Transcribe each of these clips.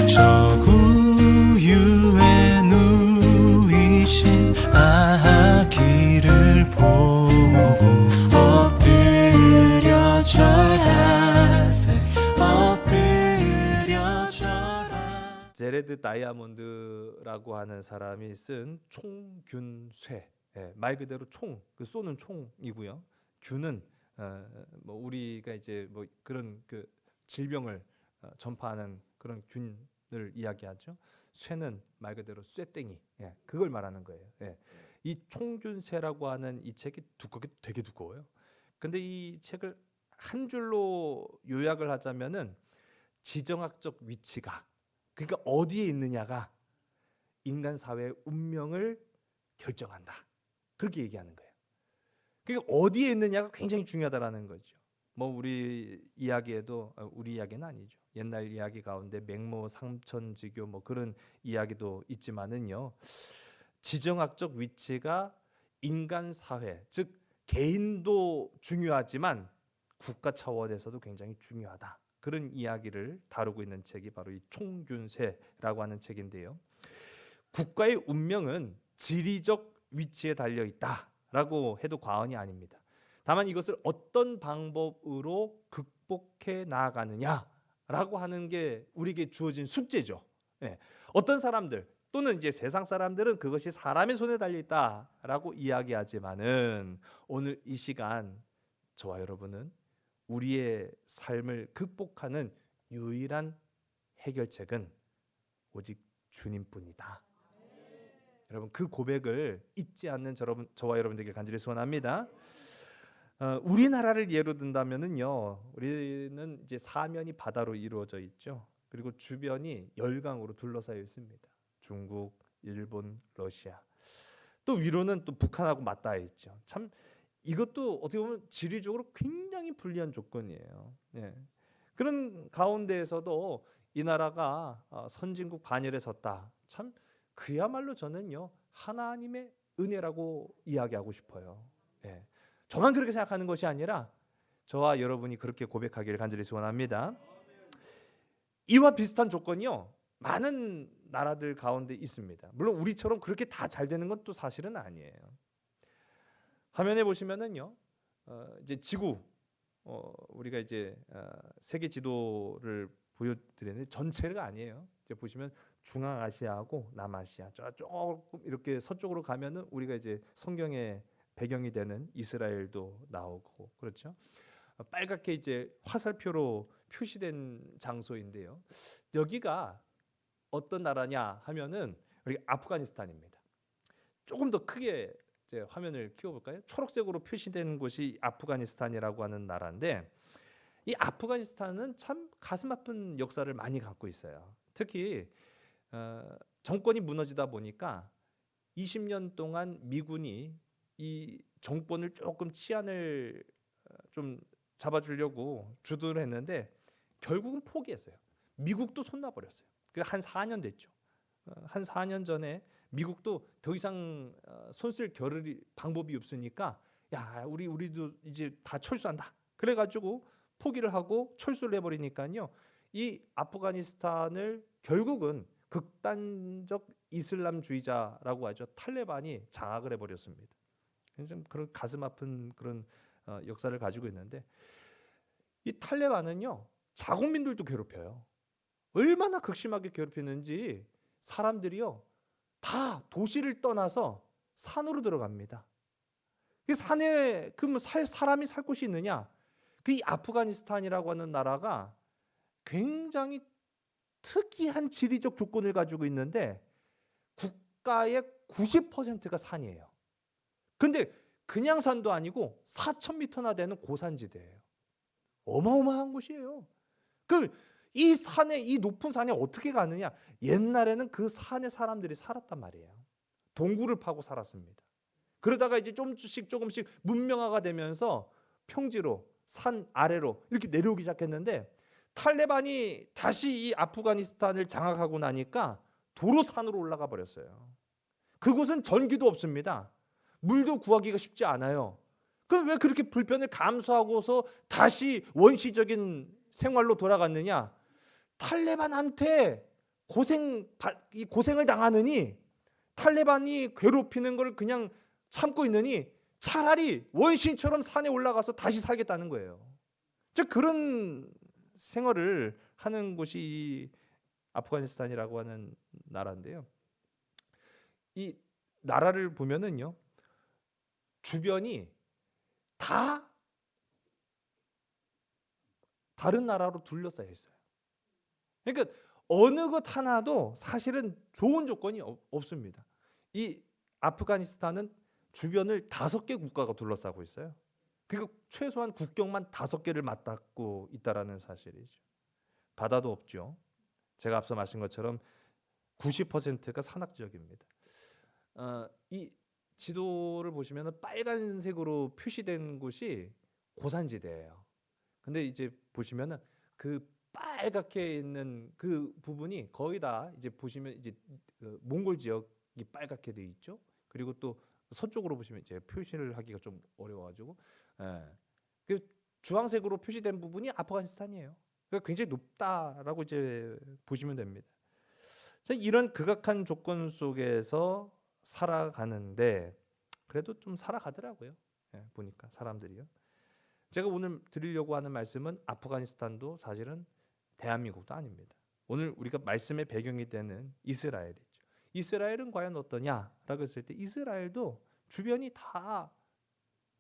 저 구유에 누이신 아기를 보고 엎드려 절하세 엎드려 절하. 제레드 다이아몬드라고 하는 사람이 쓴 총균쇠, 말 그대로 총, 그 쏘는 총이고요. 균은 뭐 우리가 이제 뭐 그런 그 질병을 전파하는 그런 균을 이야기하죠. 쇠는 말 그대로 쇠땡이, 그걸 말하는 거예요. 이 총균쇠라고 하는 이 책이 되게 두꺼워요. 근데 이 책을 한 줄로 요약을 하자면은 지정학적 위치가, 그러니까 어디에 있느냐가 인간 사회의 운명을 결정한다. 그렇게 얘기하는 거예요. 그러니까 어디에 있느냐가 굉장히 중요하다라는 거죠. 뭐 우리 이야기에도, 우리 이야기는 아니죠. 옛날 이야기 가운데 맹모 상천지교 뭐 그런 이야기도 있지만은요. 지정학적 위치가 인간 사회, 즉 개인도 중요하지만 국가 차원에서도 굉장히 중요하다. 그런 이야기를 다루고 있는 책이 바로 이 총균쇠라고 하는 책인데요. 국가의 운명은 지리적 위치에 달려 있다라고 해도 과언이 아닙니다. 다만 이것을 어떤 방법으로 극복해 나아가느냐라고 하는 게 우리에게 주어진 숙제죠. 어떤 사람들 또는 이제 세상 사람들은 그것이 사람의 손에 달려 있다라고 이야기하지만은 오늘 이 시간 저와 여러분은 우리의 삶을 극복하는 유일한 해결책은 오직 주님뿐이다. 여러분 그 고백을 잊지 않는 저와 여러분들에게 간절히 소원합니다. 우리나라를 예로 든다면은요, 우리는 이제 사면이 바다로 이루어져 있죠. 그리고 주변이 열강으로 둘러싸여 있습니다. 중국, 일본, 러시아. 또 위로는 또 북한하고 맞닿아 있죠. 참 이것도 어떻게 보면 지리적으로 굉장히 불리한 조건이에요. 그런 가운데에서도 이 나라가 선진국 반열에 섰다. 참 그야말로 저는요 하나님의 은혜라고 이야기하고 싶어요. 저만 그렇게 생각하는 것이 아니라 저와 여러분이 그렇게 고백하기를 간절히 소원합니다. 이와 비슷한 조건이요 많은 나라들 가운데 있습니다. 물론 우리처럼 그렇게 다 잘 되는 건 또 사실은 아니에요. 화면에 보시면은요, 이제 지구, 우리가 이제 세계 지도를 보여드리는데 전체가 아니에요. 이제 보시면 중앙아시아하고 남아시아, 조금 이렇게 서쪽으로 가면은 우리가 이제 성경의 배경이 되는 이스라엘도 나오고 그렇죠. 빨갛게 이제 화살표로 표시된 장소인데요. 여기가 어떤 나라냐 하면은 우리 아프가니스탄입니다. 조금 더 크게 이제 화면을 키워볼까요? 초록색으로 표시된 곳이 아프가니스탄이라고 하는 나라인데 이 아프가니스탄은 참 가슴 아픈 역사를 많이 갖고 있어요. 특히 정권이 무너지다 보니까 20년 동안 미군이 이 정권을 조금 치안을 좀 잡아주려고 주도를 했는데 결국은 포기했어요. 미국도 손놔버렸어요. 그 한 4년 됐죠. 한 4년 전에 미국도 더 이상 손쓸 겨를이 방법이 없으니까 야 우리도 이제 다 철수한다. 그래가지고 포기를 하고 철수를 해버리니까요. 이 아프가니스탄을 결국은 극단적 이슬람주의자라고 하죠. 탈레반이 장악을 해버렸습니다. 좀 그런 가슴 아픈 그런 역사를 가지고 있는데 이 탈레반은요 자국민들도 괴롭혀요. 얼마나 극심하게 괴롭히는지 사람들이요 다 도시를 떠나서 산으로 들어갑니다. 이 산에 그 사람이 살 곳이 있느냐? 그 이 아프가니스탄이라고 하는 나라가 굉장히 특이한 지리적 조건을 가지고 있는데 국가의 90%가 산이에요. 그런데 그냥 산도 아니고 4,000m나 되는 고산지대예요. 어마어마한 곳이에요. 이 산에 이 높은 산에 어떻게 가느냐? 옛날에는 그 산에 사람들이 살았단 말이에요. 동굴을 파고 살았습니다. 그러다가 이제 조금씩 문명화가 되면서 평지로 산 아래로 이렇게 내려오기 시작했는데 탈레반이 다시 이 아프가니스탄을 장악하고 나니까 도로 산으로 올라가 버렸어요. 그곳은 전기도 없습니다. 물도 구하기가 쉽지 않아요. 그럼 왜 그렇게 불편을 감수하고서 다시 원시적인 생활로 돌아갔느냐? 탈레반한테 이 고생을 당하느니, 탈레반이 괴롭히는 걸 그냥 참고 있느니 차라리 원신처럼 산에 올라가서 다시 살겠다는 거예요. 즉 그런 생활을 하는 곳이 이 아프가니스탄이라고 하는 나라인데요. 이 나라를 보면은요, 주변이 다 다른 나라로 둘러싸여 있어요. 그러니까 어느 것 하나도 사실은 좋은 조건이 없습니다. 이 아프가니스탄은 주변을 5개 국가가 둘러싸고 있어요. 그리고 최소한 국경만 5개를 맞닿고 있다라는 사실이죠. 바다도 없죠. 제가 앞서 말씀 것처럼 90%가 산악 지역입니다. 이 지도를 보시면 빨간색으로 표시된 곳이 고산지대예요. 근데 이제 보시면은 그 빨갛게 있는 그 부분이 거의 다 이제 보시면 이제 몽골 지역이 빨갛게 돼 있죠. 그리고 또 서쪽으로 보시면 이제 표시를 하기가 좀 어려워가지고, 그 주황색으로 표시된 부분이 아프가니스탄이에요. 그러니까 굉장히 높다라고 이제 보시면 됩니다. 이런 극악한 조건 속에서 살아가는데 그래도 좀 살아가더라고요. 보니까 사람들이요. 제가 오늘 드리려고 하는 말씀은 아프가니스탄도 사실은 대한민국도 아닙니다. 오늘 우리가 말씀의 배경이 되는 이스라엘이죠. 이스라엘은 과연 어떠냐라고 했을 때 이스라엘도 주변이 다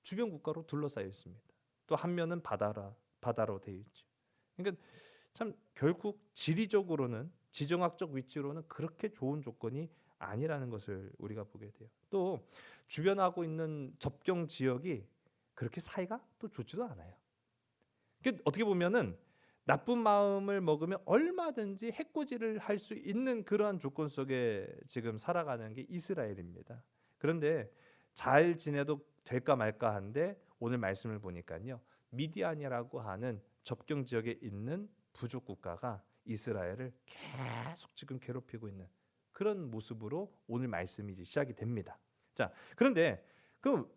주변 국가로 둘러싸여 있습니다. 또 한 면은 바다로 되어 있죠. 그러니까 참 결국 지리적으로는, 지정학적 위치로는 그렇게 좋은 조건이 아니라는 것을 우리가 보게 돼요. 또 주변하고 있는 접경 지역이 그렇게 사이가 또 좋지도 않아요. 그러니까 어떻게 보면은 나쁜 마음을 먹으면 얼마든지 해코지를 할 수 있는 그러한 조건 속에 지금 살아가는 게 이스라엘입니다. 그런데 잘 지내도 될까 말까 한데 오늘 말씀을 보니까요, 미디안이라고 하는 접경 지역에 있는 부족 국가가 이스라엘을 계속 지금 괴롭히고 있는 그런 모습으로 오늘 말씀이 이제 시작이 됩니다. 자, 그런데 그럼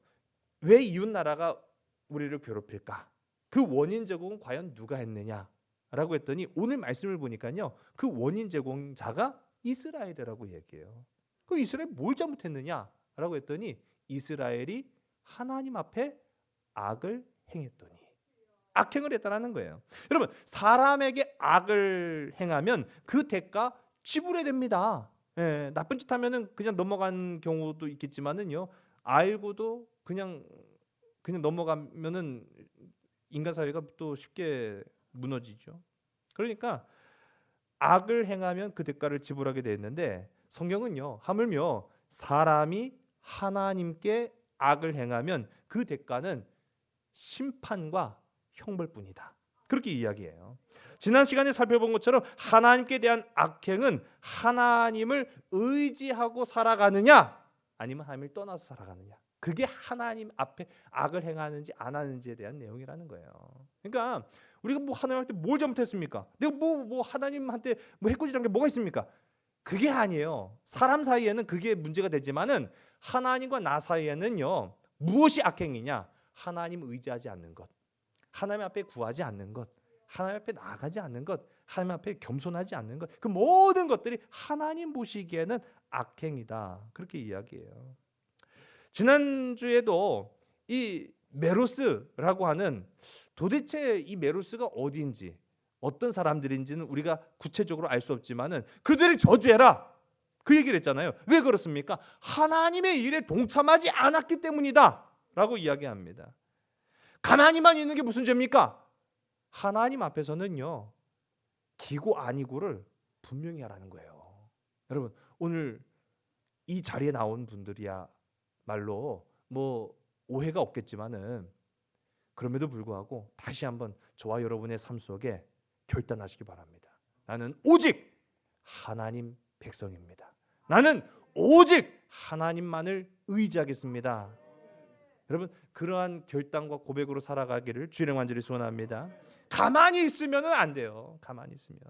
왜 이웃 나라가 우리를 괴롭힐까? 그 원인 제공은 과연 누가 했느냐라고 했더니 오늘 말씀을 보니까요, 그 원인 제공자가 이스라엘이라고 얘기해요. 그 이스라엘 뭘 잘못했느냐라고 했더니 이스라엘이 하나님 앞에 악을 행했더니, 악행을 했다라는 거예요. 여러분, 사람에게 악을 행하면 그 대가 지불해야 됩니다. 나쁜 짓 하면은 그냥 넘어간 경우도 있겠지만은요, 알고도 그냥 넘어가면은 인간 사회가 또 쉽게 무너지죠. 그러니까 악을 행하면 그 대가를 지불하게 되어 있는데, 성경은요, 하물며 사람이 하나님께 악을 행하면 그 대가는 심판과 형벌뿐이다, 그렇게 이야기해요. 지난 시간에 살펴본 것처럼 하나님께 대한 악행은 하나님을 의지하고 살아가느냐 아니면 하나님을 떠나서 살아가느냐, 그게 하나님 앞에 악을 행하는지 안 하는지에 대한 내용이라는 거예요. 그러니까 우리가 뭐 하나님한테 뭘 잘못했습니까? 내가 뭐 하나님한테 뭐 해코지한 게 뭐가 있습니까? 그게 아니에요. 사람 사이에는 그게 문제가 되지만은 하나님과 나 사이에는요, 무엇이 악행이냐? 하나님 의지하지 않는 것, 하나님 앞에 구하지 않는 것, 하나님 앞에 나아가지 않는 것, 하나님 앞에 겸손하지 않는 것, 그 모든 것들이 하나님 보시기에는 악행이다, 그렇게 이야기해요. 지난주에도 이 메로스라고 하는, 도대체 이 메로스가 어디인지 어떤 사람들인지는 우리가 구체적으로 알 수 없지만은 그들을 저주해라, 그 얘기를 했잖아요. 왜 그렇습니까? 하나님의 일에 동참하지 않았기 때문이다 라고 이야기합니다. 가만히만 있는 게 무슨 죄입니까? 하나님 앞에서는요, 기고 아니고를 분명히 하라는 거예요. 여러분, 오늘 이 자리에 나온 분들이야 말로 뭐 오해가 없겠지만은 그럼에도 불구하고 다시 한번 저와 여러분의 삶 속에 결단하시기 바랍니다. 나는 오직 하나님 백성입니다. 나는 오직 하나님만을 의지하겠습니다. 여러분, 그러한 결단과 고백으로 살아가기를 주의 이름으로 간절히 소원합니다. 가만히 있으면은 안 돼요. 가만히 있으면.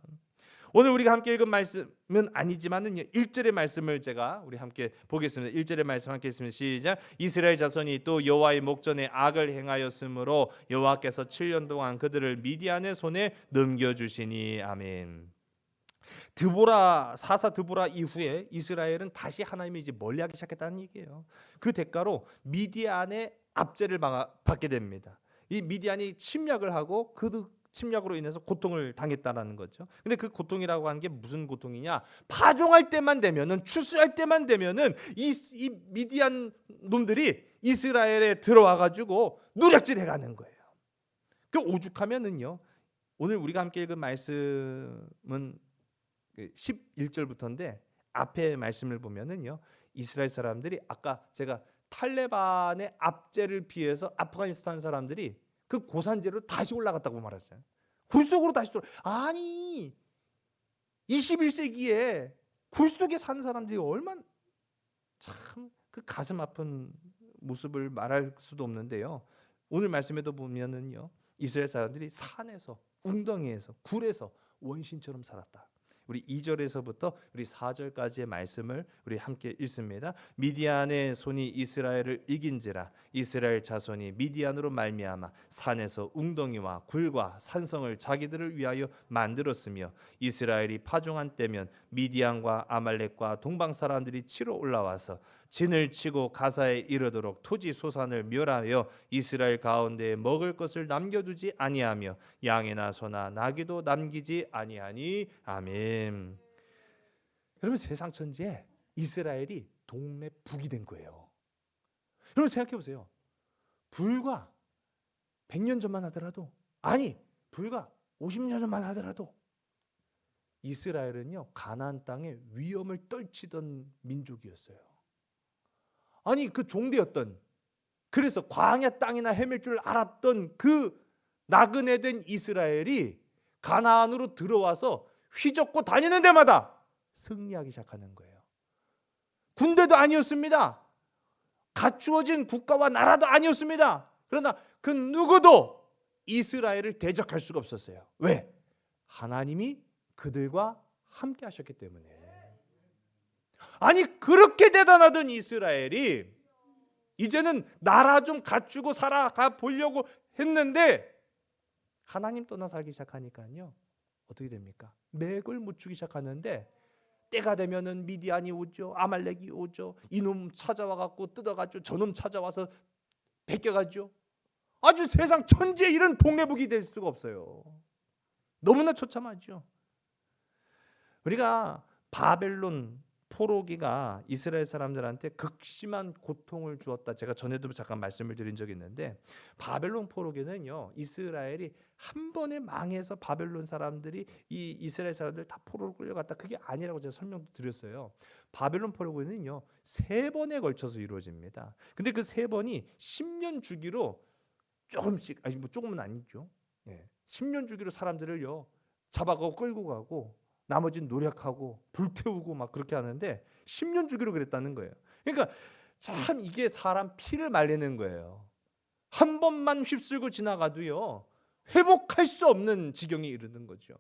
오늘 우리가 함께 읽은 말씀은 아니지만은 1절의 말씀을 제가 우리 함께 보겠습니다. 1절의 말씀 함께 읽습니다. 시작. 이스라엘 자손이 또 여호와의 목전에 악을 행하였으므로 여호와께서 7년 동안 그들을 미디안의 손에 넘겨주시니. 아멘. 사사 드보라 이후에 이스라엘은 다시 하나님이 이제 멀리하기 시작했다는 얘기예요. 그 대가로 미디안의 압제를 받게 됩니다. 이 미디안이 침략을 하고 그 침략으로 인해서 고통을 당했다라는 거죠. 근데 그 고통이라고 하는 게 무슨 고통이냐? 파종할 때만 되면은, 추수할 때만 되면은 이 미디안 놈들이 이스라엘에 들어와 가지고 누락질 해가는 거예요. 그 오죽하면은요. 오늘 우리가 함께 읽은 말씀은 11절부터인데 앞에 말씀을 보면은요. 이스라엘 사람들이 아까 제가 탈레반의 압제를 피해서 아프가니스탄 사람들이 그 고산지로 다시 올라갔다고 말했어요. 굴속으로 다시 돌아. 아니 21세기에 굴속에 산 사람들이 얼마나 참 그 가슴 아픈 모습을 말할 수도 없는데요. 오늘 말씀에도 보면은요. 이스라엘 사람들이 산에서, 웅덩이에서, 굴에서 원신처럼 살았다. 우리 2절에서부터 우리 4절까지의 말씀을 우리 함께 읽습니다. 미디안의 손이 이스라엘을 이긴지라 이스라엘 자손이 미디안으로 말미암아 산에서 웅덩이와 굴과 산성을 자기들을 위하여 만들었으며 이스라엘이 파종한 때면 미디안과 아말렉과 동방 사람들이 치러 올라와서 진을 치고 가사에 이르도록 토지 소산을 멸하여 이스라엘 가운데에 먹을 것을 남겨두지 아니하며 양이나 소나 나귀도 남기지 아니하니. 아멘. 여러분 세상 천지에 이스라엘이 동네 북이 된 거예요. 여러분 생각해 보세요. 불과 100년 전만 하더라도, 아니 불과 50년 전만 하더라도 이스라엘은요 가나안 땅에 위험을 떨치던 민족이었어요. 아니 그 종대였던, 그래서 광야 땅이나 헤맬 줄 알았던 그 나그네된 이스라엘이 가나안으로 들어와서 휘젓고 다니는 데마다 승리하기 시작하는 거예요. 군대도 아니었습니다. 갖추어진 국가와 나라도 아니었습니다. 그러나 그 누구도 이스라엘을 대적할 수가 없었어요. 왜? 하나님이 그들과 함께 하셨기 때문에. 아니 그렇게 대단하던 이스라엘이 이제는 나라 좀 갖추고 살아가 보려고 했는데 하나님 떠나 살기 시작하니까요 어떻게 됩니까? 맥을 못 추기 시작하는데 때가 되면은 미디안이 오죠, 아말렉이 오죠, 이놈 찾아와 갖고 뜯어가죠, 저놈 찾아와서 베껴가죠. 아주 세상 천지에 이런 동네북이 될 수가 없어요. 너무나 처참하죠. 우리가 바벨론 포로기가 이스라엘 사람들한테 극심한 고통을 주었다. 제가 전에도 잠깐 말씀을 드린 적이 있는데 바벨론 포로기는요 이스라엘이 한 번에 망해서 바벨론 사람들이 이 이스라엘 사람들 다 포로로 끌려갔다, 그게 아니라고 제가 설명도 드렸어요. 바벨론 포로기는요 3번에 걸쳐서 이루어집니다. 근데 그 3번이 10년 주기로 조금씩, 아니 뭐 조금은 아니죠. 10년 주기로 사람들을요 잡아가고 끌고 가고 나머지는 노력하고 불태우고 막 그렇게 하는데 10년 주기로 그랬다는 거예요. 그러니까 참 이게 사람 피를 말리는 거예요. 한 번만 휩쓸고 지나가도요 회복할 수 없는 지경에 이르는 거죠.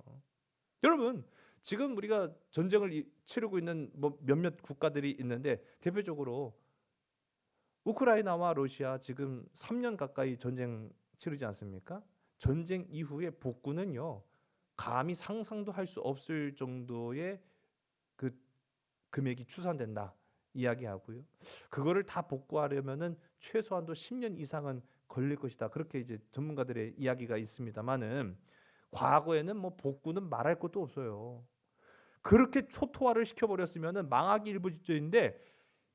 여러분 지금 우리가 전쟁을 치르고 있는 뭐 몇몇 국가들이 있는데 대표적으로 우크라이나와 러시아 지금 3년 가까이 전쟁 치르지 않습니까? 전쟁 이후에 복구는요 감히 상상도 할 수 없을 정도의 그 금액이 추산된다 이야기하고요. 그거를 다 복구하려면은 최소한도 10년 이상은 걸릴 것이다. 그렇게 이제 전문가들의 이야기가 있습니다만은 과거에는 뭐 복구는 말할 것도 없어요. 그렇게 초토화를 시켜버렸으면은 망하기 일부 직전인데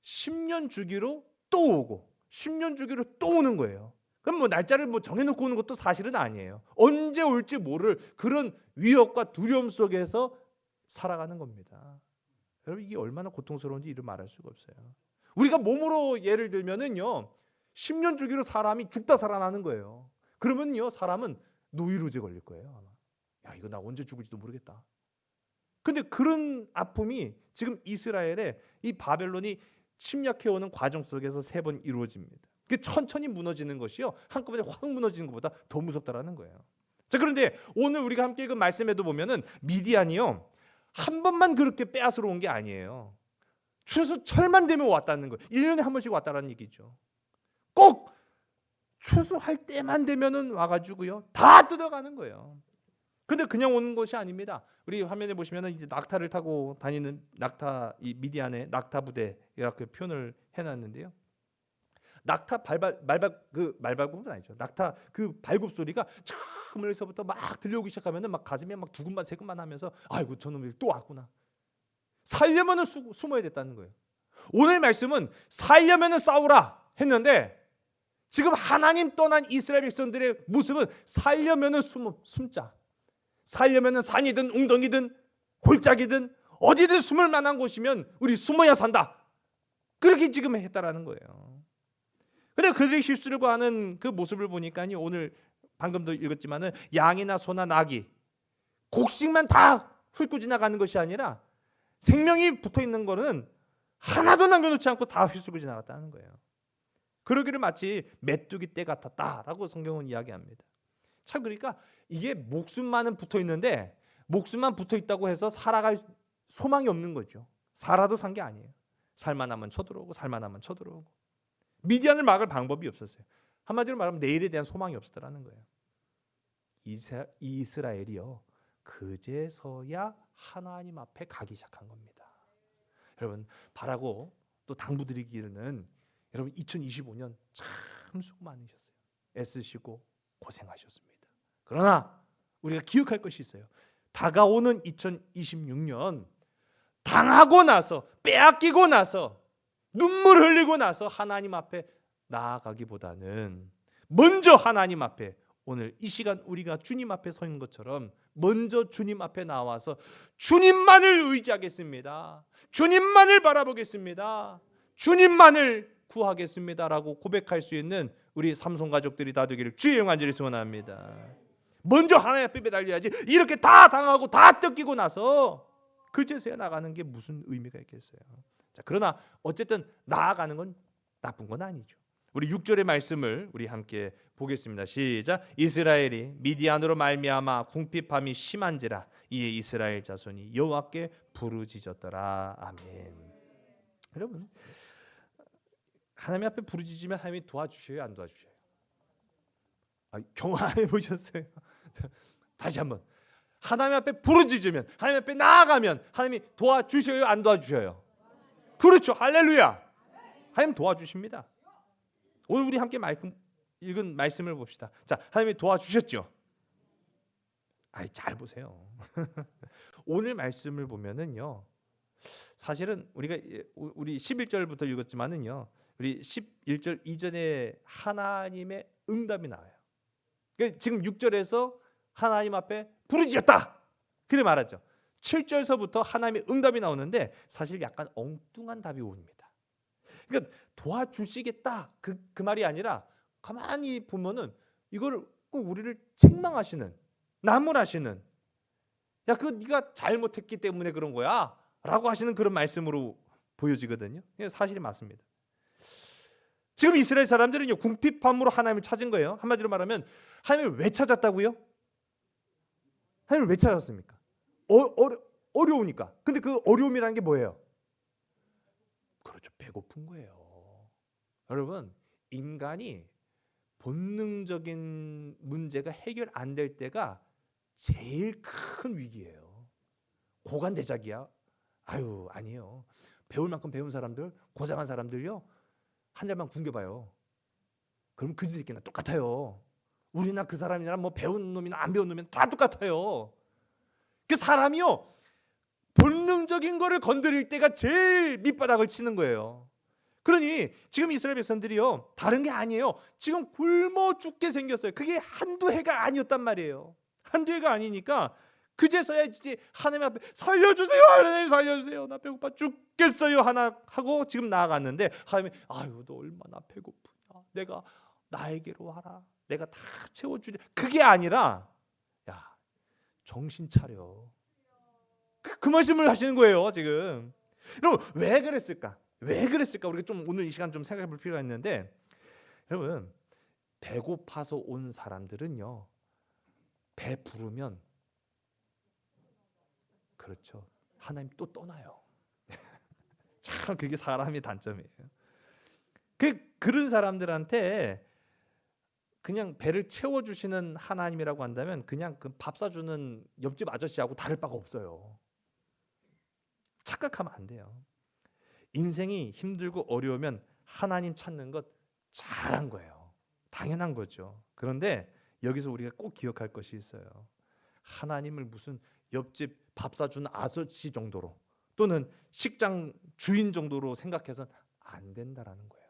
10년 주기로 또 오고 10년 주기로 또 오는 거예요. 그럼 뭐 날짜를 뭐 정해놓고 오는 것도 사실은 아니에요. 언제 올지 모를 그런 위협과 두려움 속에서 살아가는 겁니다. 여러분 이게 얼마나 고통스러운지 이를 말할 수가 없어요. 우리가 몸으로 예를 들면은요 10년 주기로 사람이 죽다 살아나는 거예요. 그러면요 사람은 노이로제 걸릴 거예요 아마. 야 이거 나 언제 죽을지도 모르겠다. 근데 그런 아픔이 지금 이스라엘의 이 바벨론이 침략해오는 과정 속에서 3번 이루어집니다. 그 천천히 무너지는 것이요 한꺼번에 확 무너지는 것보다 더 무섭다라는 거예요. 자 그런데 오늘 우리가 함께 읽은 말씀에도 보면은 미디안이요 한 번만 그렇게 빼앗으러 온 게 아니에요. 추수철만 되면 왔다는 거예요. 1년에 한 번씩 왔다라는 얘기죠. 꼭 추수할 때만 되면은 와가지고요 다 뜯어가는 거예요. 근데 그냥 오는 것이 아닙니다. 우리 화면에 보시면은 이제 낙타를 타고 다니는 낙타, 이 미디안의 낙타 부대 이렇게 표현을 해놨는데요. 낙타 말발굽은 아니죠. 낙타 그 발굽 소리가 처음 멀리서부터 막 들려오기 시작하면은 막 가슴에 막 두근만 세근만 하면서 아이고 저놈이 또 왔구나. 살려면은 숨어야 됐다는 거예요. 오늘 말씀은 살려면은 싸우라 했는데 지금 하나님 떠난 이스라엘 백성들의 모습은 살려면은 숨자. 살려면은 산이든 웅덩이든 골짜기든 어디든 숨을 만한 곳이면 우리 숨어야 산다. 그렇게 지금 했다라는 거예요. 근데 그들이 실수를 구하는 그 모습을 보니까요, 오늘 방금도 읽었지만은 양이나 소나 나귀 곡식만 다 훑고 지나가는 것이 아니라 생명이 붙어 있는 거는 하나도 남겨놓지 않고 다 휩쓸고 지나갔다는 거예요. 그러기를 마치 메뚜기 떼 같았다라고 성경은 이야기합니다. 참 그러니까 이게 목숨만은 붙어 있는데 목숨만 붙어 있다고 해서 살아갈 소망이 없는 거죠. 살아도 산 게 아니에요. 살만하면 쳐들어오고 살만하면 쳐들어오고 미디안을 막을 방법이 없었어요. 한마디로 말하면 내일에 대한 소망이 없었다라는 거예요. 이스라엘이요 그제서야 하나님 앞에 가기 시작한 겁니다. 여러분 바라고 또 당부드리기는 여러분 2025년 참 수고 많으셨어요. 애쓰시고 고생하셨습니다. 그러나 우리가 기억할 것이 있어요. 다가오는 2026년 당하고 나서 빼앗기고 나서 눈물 흘리고 나서 하나님 앞에 나아가기보다는 먼저 하나님 앞에 오늘 이 시간 우리가 주님 앞에 서 있는 것처럼 먼저 주님 앞에 나와서 주님만을 의지하겠습니다. 주님만을 바라보겠습니다. 주님만을 구하겠습니다라고 고백할 수 있는 우리 삼손 가족들이 다 되기를 주의 이름 간절히 소원합니다. 먼저 하나님 앞에 매달려야지 이렇게 다 당하고 다 뜯기고 나서 그제서야 나가는 게 무슨 의미가 있겠어요. 자, 그러나 어쨌든 나아가는 건 나쁜 건 아니죠. 우리 6절의 말씀을 우리 함께 보겠습니다. 시작. 이스라엘이 미디안으로 말미암아 궁핍함이 심한지라 이에 이스라엘 자손이 여호와께 부르짖었더라. 아멘. 여러분 하나님 앞에 부르짖으면 하나님이 도와주셔요, 안 도와주셔요? 경험해 보셨어요? 다시 한번 하나님 앞에 부르짖으면 하나님 앞에 나아가면 하나님이 도와주셔요, 안 도와주셔요? 그렇죠. 할렐루야. 하나님 도와주십니다. 오늘 우리 함께 읽은 말씀을 봅시다. 자, 하나님이 도와주셨죠? 잘 보세요. 오늘 말씀을 보면은요. 사실은 우리 11절부터 읽었지만은요. 우리 11절 이전에 하나님의 응답이 나와요. 그러니까 지금 6절에서 하나님 앞에 부르짖었다. 그래 말하죠. 7절서부터 하나님의 응답이 나오는데 사실 약간 엉뚱한 답이 옵니다. 그러니까 도와주시겠다 그 말이 아니라 가만히 보면은 이거를 꼭 우리를 책망하시는 나무라시는 야 그거 네가 잘못했기 때문에 그런 거야 라고 하시는 그런 말씀으로 보여지거든요. 사실이 맞습니다. 지금 이스라엘 사람들은요 궁핍함으로 하나님을 찾은 거예요. 한마디로 말하면 하나님을 왜 찾았다고요? 하나님을 왜 찾았습니까? 어려우니까. 근데 그 어려움이라는 게 뭐예요? 그렇죠. 배고픈 거예요. 여러분 인간이 본능적인 문제가 해결 안 될 때가 제일 큰 위기예요. 고관대작이야? 아니에요. 배울 만큼 배운 사람들, 고생한 사람들요 한 달만 굶겨봐요. 그럼 그들끼리나 똑같아요. 우리나 그 사람이나 뭐 배운 놈이나 안 배운 놈이나 다 똑같아요. 그 사람이요 본능적인 거를 건드릴 때가 제일 밑바닥을 치는 거예요. 그러니 지금 이스라엘 백성들이요 다른 게 아니에요. 지금 굶어 죽게 생겼어요. 그게 한두 해가 아니었단 말이에요. 한두 해가 아니니까 그제서야 이제 하나님 앞에 살려주세요. 하나님 살려주세요. 나 배고파 죽겠어요. 하나 하고 지금 나아갔는데 하나님이 너 얼마나 배고프냐. 내가 나에게로 와라. 내가 다 채워주리. 그게 아니라 야 정신 차려. 그 말씀을 하시는 거예요 지금. 여러분 왜 그랬을까? 우리가 좀 오늘 이 시간 좀 생각해 볼 필요가 있는데 여러분 배고파서 온 사람들은요 배 부르면 그렇죠 하나님 또 떠나요. 참 그게 사람의 단점이에요. 그런 사람들한테 그냥 배를 채워주시는 하나님이라고 한다면 그냥 그 밥 사주는 옆집 아저씨하고 다를 바가 없어요. 착각하면 안 돼요. 인생이 힘들고 어려우면 하나님 찾는 것 잘한 거예요. 당연한 거죠. 그런데 여기서 우리가 꼭 기억할 것이 있어요. 하나님을 무슨 옆집 밥 사주는 아저씨 정도로 또는 식장 주인 정도로 생각해서는 안 된다라는 거예요.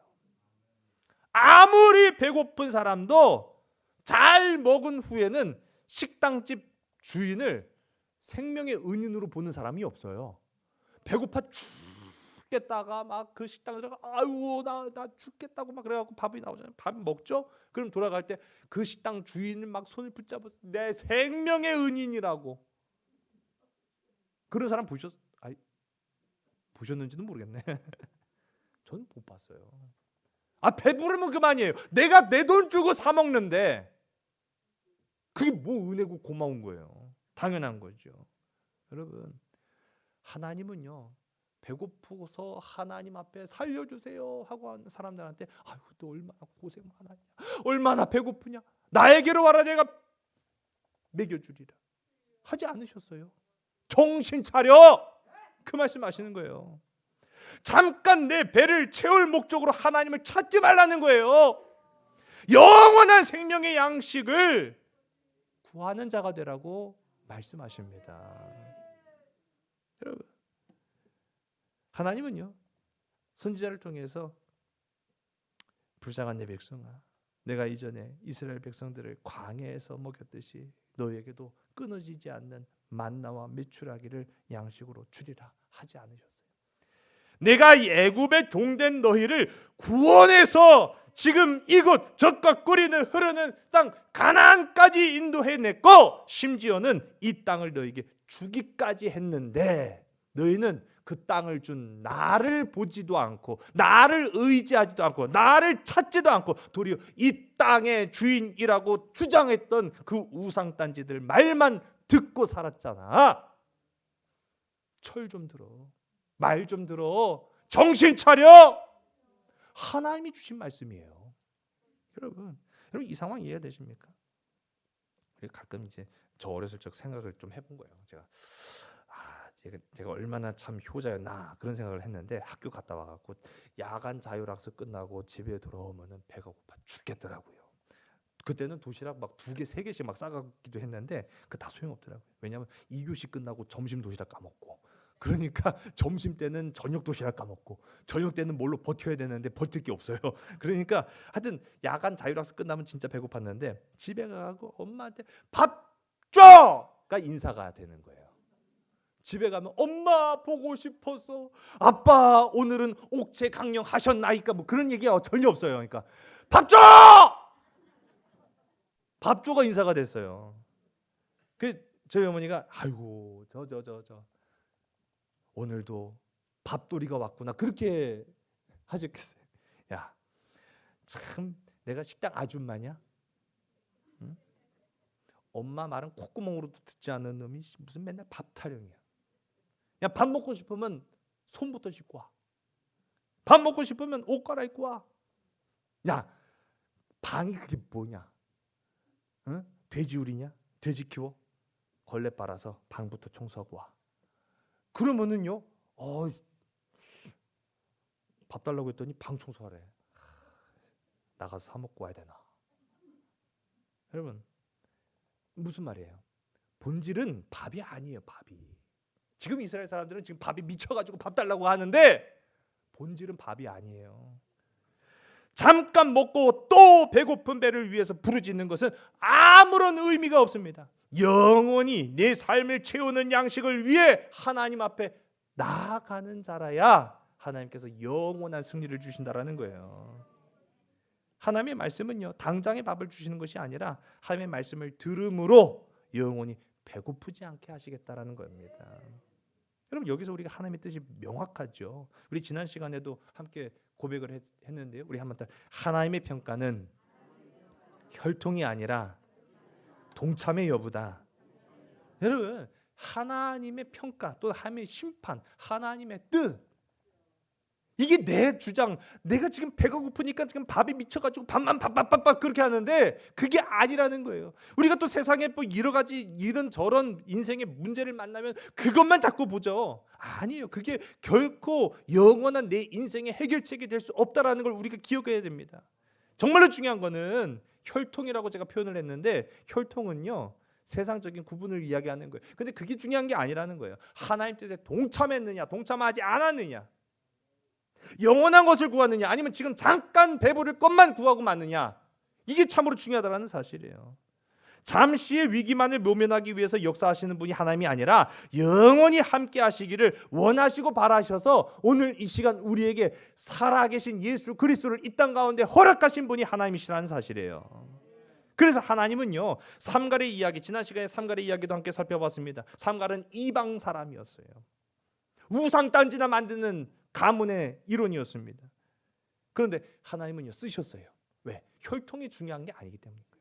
아무리 배고픈 사람도 잘 먹은 후에는 식당집 주인을 생명의 은인으로 보는 사람이 없어요. 배고파 죽겠다가 막 그 식당에 들어가 아유 나 죽겠다고 막 그래갖고 밥이 나오잖아요. 밥 먹죠. 그럼 돌아갈 때 그 식당 주인을 막 손을 붙잡아서 내 생명의 은인이라고 그런 사람 보셨는지는 모르겠네. 저는 못 봤어요. 배부르면 그만이에요. 내가 내 돈 주고 사 먹는데 그게 뭐 은혜고 고마운 거예요. 당연한 거죠. 여러분, 하나님은요 배고프고서 하나님 앞에 살려주세요 하고 하는 사람들한테 아유 너 얼마나 고생 많았냐, 얼마나 배고프냐, 나에게로 와라 내가 먹여주리라 하지 않으셨어요. 정신 차려 그 말씀하시는 거예요. 잠깐 내 배를 채울 목적으로 하나님을 찾지 말라는 거예요. 영원한 생명의 양식을 구하는 자가 되라고 말씀하십니다. 여러분, 하나님은요 선지자를 통해서 불쌍한 내 백성아, 내가 이전에 이스라엘 백성들을 광야에서 먹였듯이 너에게도 끊어지지 않는 만나와 메추라기를 양식으로 주리라 하지 않으셨어요. 내가 애굽의 종된 너희를 구원해서 지금 이곳 젖과 꿀이 흐르는 땅 가나안까지 인도해냈고 심지어는 이 땅을 너에게 주기까지 했는데 너희는 그 땅을 준 나를 보지도 않고 나를 의지하지도 않고 나를 찾지도 않고 도리어 이 땅의 주인이라고 주장했던 그 우상단지들 말만 듣고 살았잖아. 철 좀 들어. 말 좀 들어. 정신 차려. 하나님이 주신 말씀이에요. 여러분 이 상황 이해되십니까? 가끔 이제 저 어렸을 적 생각을 좀 해본 거예요. 제가 얼마나 참 효자였나 그런 생각을 했는데 학교 갔다 와갖고 야간 자율학습 끝나고 집에 돌아오면은 배가 고파 죽겠더라고요. 그때는 도시락 막 2개, 3개씩 막 싸가기도 했는데 그 다 소용없더라고요. 왜냐하면 2교시 끝나고 점심 도시락 까먹고 그러니까 점심 때는 저녁 도시락 까먹고 저녁 때는 뭘로 버텨야 되는데 버틸 게 없어요. 그러니까 하여튼 야간 자율학습 끝나면 진짜 배고팠는데 집에 가고 엄마한테 밥 줘가 인사가 되는 거예요. 집에 가면 엄마 보고 싶어서 아빠 오늘은 옥체 강령 하셨나이까 뭐 그런 얘기가 전혀 없어요. 그러니까 밥 줘! 밥 줘가 인사가 됐어요. 저희 어머니가 아이고 저 오늘도 밥돌이가 왔구나 그렇게 하셨겠어요. 야, 참 내가 식당 아줌마냐? 응? 엄마 말은 콧구멍으로도 듣지 않는 놈이 무슨 맨날 밥 타령이야. 야, 밥 먹고 싶으면 손부터 씻고 와. 밥 먹고 싶으면 옷 갈아입고 와. 야, 방이 그게 뭐냐? 응? 돼지우리냐? 돼지 키워? 걸레 빨아서 방부터 청소하고 와. 그러면은요, 밥 달라고 했더니 방 청소하래. 나가서 사 먹고 와야 되나? 여러분, 무슨 말이에요? 본질은 밥이 아니에요, 밥이. 지금 이스라엘 사람들은 지금 밥이 미쳐가지고 밥 달라고 하는데 본질은 밥이 아니에요. 잠깐 먹고 또 배고픈 배를 위해서 부르짖는 것은 아무런 의미가 없습니다. 영원히 내 삶을 채우는 양식을 위해 하나님 앞에 나아가는 자라야 하나님께서 영원한 승리를 주신다라는 거예요. 하나님의 말씀은요 당장의 밥을 주시는 것이 아니라 하나님의 말씀을 들음으로 영원히 배고프지 않게 하시겠다라는 겁니다. 여러분 여기서 우리가 하나님의 뜻이 명확하죠. 우리 지난 시간에도 함께 고백을 했는데요. 우리 한번 하나님의 평가는 혈통이 아니라 동참의 여부다. 여러분 하나님의 평가 또 하나님의 심판, 하나님의 뜻 이게 내 주장. 내가 지금 배가 고프니까 지금 밥이 미쳐가지고 밥만 밥밥밥밥 그렇게 하는데 그게 아니라는 거예요. 우리가 또 세상에 뭐 여러 가지 이런 저런 인생의 문제를 만나면 그것만 자꾸 보죠. 아니에요. 그게 결코 영원한 내 인생의 해결책이 될 수 없다라는 걸 우리가 기억해야 됩니다. 정말로 중요한 거는 혈통이라고 제가 표현을 했는데, 혈통은요 세상적인 구분을 이야기하는 거예요. 근데 그게 중요한 게 아니라는 거예요. 하나님 뜻에 동참했느냐 동참하지 않았느냐, 영원한 것을 구하느냐 아니면 지금 잠깐 배부를 것만 구하고 마느냐, 이게 참으로 중요하다는 사실이에요. 잠시의 위기만을 모면하기 위해서 역사하시는 분이 하나님이 아니라 영원히 함께 하시기를 원하시고 바라셔서 오늘 이 시간 우리에게 살아계신 예수 그리스도를 이 땅 가운데 허락하신 분이 하나님이시라는 사실이에요. 그래서 하나님은요, 삼갈의 이야기, 지난 시간에 삼갈의 이야기도 함께 살펴봤습니다. 삼갈은 이방 사람이었어요. 우상 딴지나 만드는 가문의 일원이었습니다. 그런데 하나님은요 쓰셨어요. 왜? 혈통이 중요한 게 아니기 때문입니다.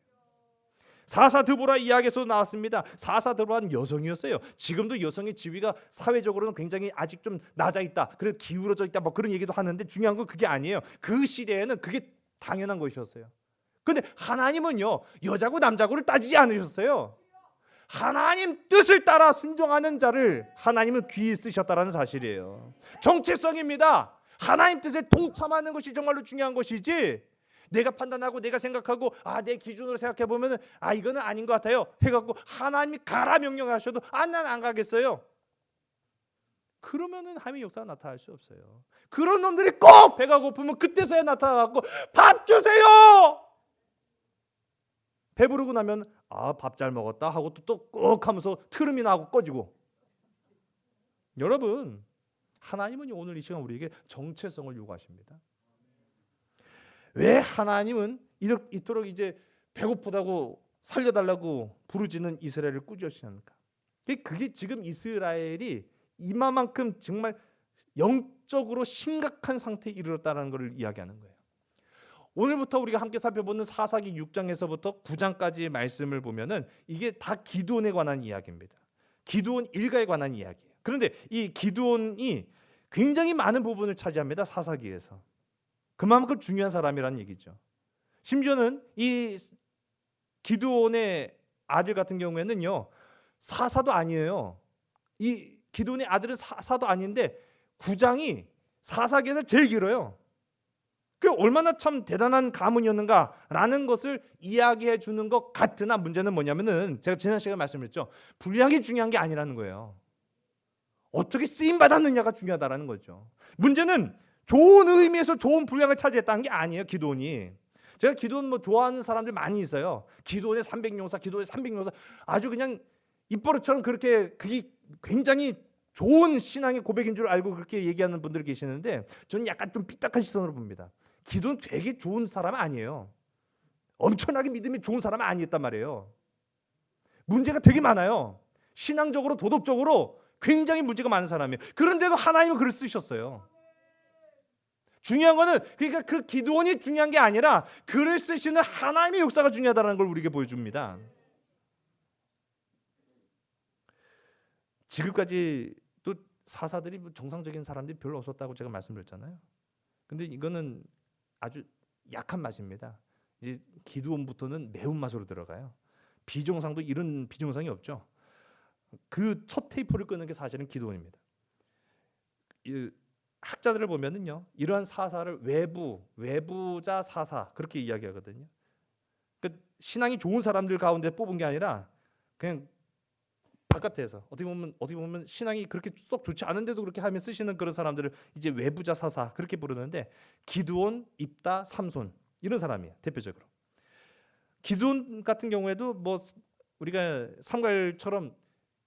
사사 드보라 이야기에서 나왔습니다. 사사 드보라는 여성이었어요. 지금도 여성의 지위가 사회적으로는 굉장히 아직 좀 낮아 있다, 그래서 기울어져 있다, 뭐 그런 얘기도 하는데 중요한 건 그게 아니에요. 그 시대에는 그게 당연한 것이었어요. 그런데 하나님은요 여자고 남자고를 따지지 않으셨어요. 하나님 뜻을 따라 순종하는 자를 하나님은 귀히 쓰셨다라는 사실이에요. 정체성입니다. 하나님 뜻에 동참하는 것이 정말로 중요한 것이지, 내가 판단하고 내가 생각하고 내 기준으로 생각해 보면은 이거는 아닌 것 같아요 해갖고 하나님이 가라 명령하셔도 난 안 가겠어요. 그러면은 하나님의 역사가 나타날 수 없어요. 그런 놈들이 꼭 배가 고프면 그때서야 나타나갖고 밥 주세요. 배부르고 나면 밥 잘 먹었다 하고 또 꾹 하면서 트름이 나고 꺼지고. 여러분, 하나님은 오늘 이 시간 우리에게 정체성을 요구하십니다. 왜 하나님은 이토록 이제 배고프다고 살려달라고 부르짖는 이스라엘을 꾸짖으시는가? 그게 지금 이스라엘이 이만큼 정말 영적으로 심각한 상태에 이르렀다는 것을 이야기하는 거예요. 오늘부터 우리가 함께 살펴보는 사사기 6장에서부터 9장까지의 말씀을 보면은 이게 다 기드온에 관한 이야기입니다. 기드온 일가에 관한 이야기예요. 그런데 이 기드온이 굉장히 많은 부분을 차지합니다. 사사기에서. 그만큼 중요한 사람이라는 얘기죠. 심지어는 이 기드온의 아들 같은 경우에는요 사사도 아니에요. 이 기드온의 아들은 사사도 아닌데 9장이 사사기에서 제일 길어요. 그 얼마나 참 대단한 가문이었는가라는 것을 이야기해 주는 것 같으나, 문제는 뭐냐면은 제가 지난 시간에 말씀드렸죠. 분량이 중요한 게 아니라는 거예요. 어떻게 쓰임 받았느냐가 중요하다라는 거죠. 문제는 좋은 의미에서 좋은 분량을 차지했다는 게 아니에요. 기드온이. 제가 기드온 좋아하는 사람들 많이 있어요. 기드온의 300용사, 기드온의 300용사, 아주 그냥 입버릇처럼 그렇게 그게 굉장히 좋은 신앙의 고백인 줄 알고 그렇게 얘기하는 분들 계시는데, 저는 약간 좀 삐딱한 시선으로 봅니다. 기드온 되게 좋은 사람 아니에요. 엄청나게 믿음이 좋은 사람은 아니었단 말이에요. 문제가 되게 많아요. 신앙적으로 도덕적으로 굉장히 문제가 많은 사람이에요. 그런데도 하나님은 글을 쓰셨어요. 중요한 거는 그러니까 그 기드온이 중요한 게 아니라 글을 쓰시는 하나님의 역사가 중요하다는 걸 우리에게 보여줍니다. 지금까지 또 사사들이 정상적인 사람들이 별로 없었다고 제가 말씀드렸잖아요. 근데 이거는 아주 약한 맛입니다. 이제 기드온부터는 매운맛으로 들어가요. 비정상도 이런 비정상이 없죠. 그 첫 테이프를 끄는 게 사실은 기드온입니다. 학자들을 보면은요, 이러한 사사를 외부자 사사 그렇게 이야기하거든요. 그 신앙이 좋은 사람들 가운데 뽑은 게 아니라 그냥 바깥에서 어떻게 보면 신앙이 그렇게 썩 좋지 않은데도 그렇게 하면 쓰시는 그런 사람들을 이제 외부자 사사 그렇게 부르는데, 기드온, 입다, 삼손 이런 사람이에요. 대표적으로. 기드온 같은 경우에도 우리가 삼갈처럼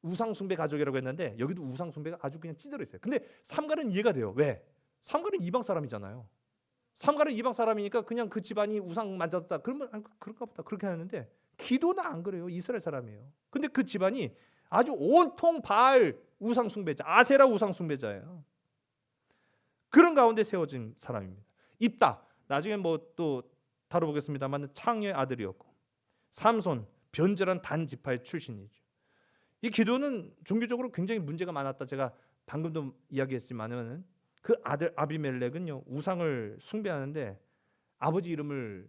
우상 숭배 가족이라고 했는데 여기도 우상 숭배가 아주 그냥 찌들어 있어요. 근데 삼갈은 이해가 돼요. 왜? 삼갈은 이방 사람이잖아요. 삼갈은 이방 사람이니까 그냥 그 집안이 우상 만졌다 그러면 그런가 보다 그렇게 하는데, 기도는 안 그래요. 이스라엘 사람이에요. 근데 그 집안이 아주 온통 바알 우상 숭배자, 아세라 우상 숭배자예요. 그런 가운데 세워진 사람입니다. 입다, 나중에 또 다뤄보겠습니다만 창의 아들이었고, 삼손, 변절한 단 지파의 출신이죠. 이 기도는 종교적으로 굉장히 문제가 많았다. 제가 방금도 이야기했지만은 그 아들 아비멜렉은요 우상을 숭배하는데 아버지 이름을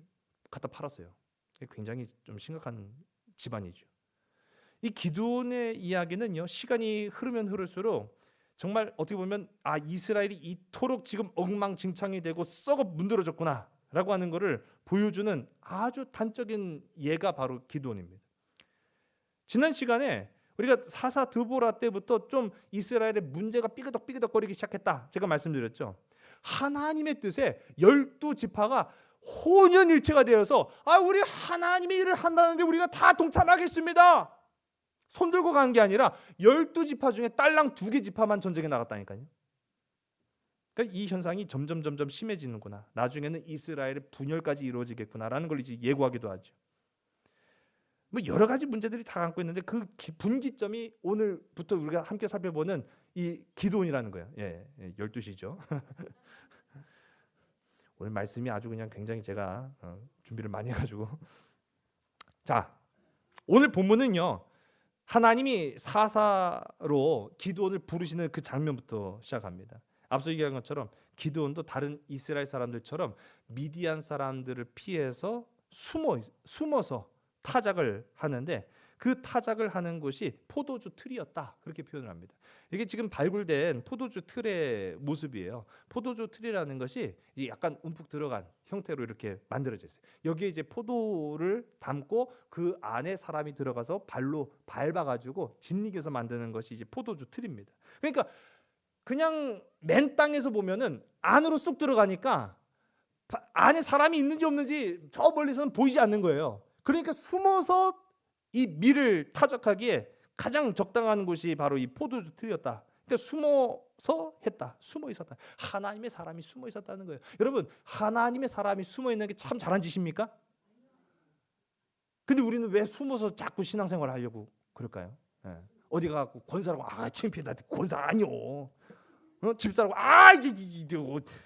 갖다 팔았어요. 굉장히 좀 심각한 집안이죠. 이 기드온의 이야기는요 시간이 흐르면 흐를수록 정말 어떻게 보면 이스라엘이 이토록 지금 엉망진창이 되고 썩어 문드러졌구나라고 하는 것을 보여주는 아주 단적인 예가 바로 기드온입니다. 지난 시간에 우리가 사사 드보라 때부터 좀 이스라엘의 문제가 삐그덕삐그덕거리기 시작했다 제가 말씀드렸죠. 하나님의 뜻에 12지파가 혼연일체가 되어서 우리 하나님의 일을 한다는데 우리가 다 동참하겠습니다. 손 들고 간 게 아니라 12지파 중에 딸랑 2개 지파만 전쟁에 나갔다니까요. 그러니까 이 현상이 점점 심해지는구나. 나중에는 이스라엘의 분열까지 이루어지겠구나라는 걸 이제 예고하기도 하죠. 뭐 여러 가지 문제들이 다 안고 있는데 그 분기점이 오늘부터 우리가 함께 살펴보는 이 기드온이라는 거예요. 12시죠. 오늘 말씀이 아주 그냥 굉장히 제가 준비를 많이 해가지고 자 오늘 본문은요 하나님이 사사로 기드온을 부르시는 그 장면부터 시작합니다. 앞서 얘기한 것처럼 기드온도 다른 이스라엘 사람들처럼 미디안 사람들을 피해서 숨어서 타작을 하는데 그 타작을 하는 곳이 포도주 틀이었다 그렇게 표현을 합니다. 이게 지금 발굴된 포도주 틀의 모습이에요. 포도주 틀이라는 것이 약간 움푹 들어간 형태로 이렇게 만들어져 있어요. 여기에 이제 포도를 담고 그 안에 사람이 들어가서 발로 밟아가지고 짓이겨서 만드는 것이 이제 포도주 틀입니다. 그러니까 그냥 맨 땅에서 보면은 안으로 쑥 들어가니까 안에 사람이 있는지 없는지 저 멀리서는 보이지 않는 거예요. 그러니까 숨어서 이 밀을 타작하기에 가장 적당한 곳이 바로 이 포도주 틀이었다. 그러니까 숨어서 했다. 숨어 있었다. 하나님의 사람이 숨어 있었다는 거예요. 여러분 하나님의 사람이 숨어 있는 게 참 잘한 짓입니까? 근데 우리는 왜 숨어서 자꾸 신앙생활을 하려고 그럴까요? 어디 가고 권사라고 창피해 나 권사 아니요. 집사라고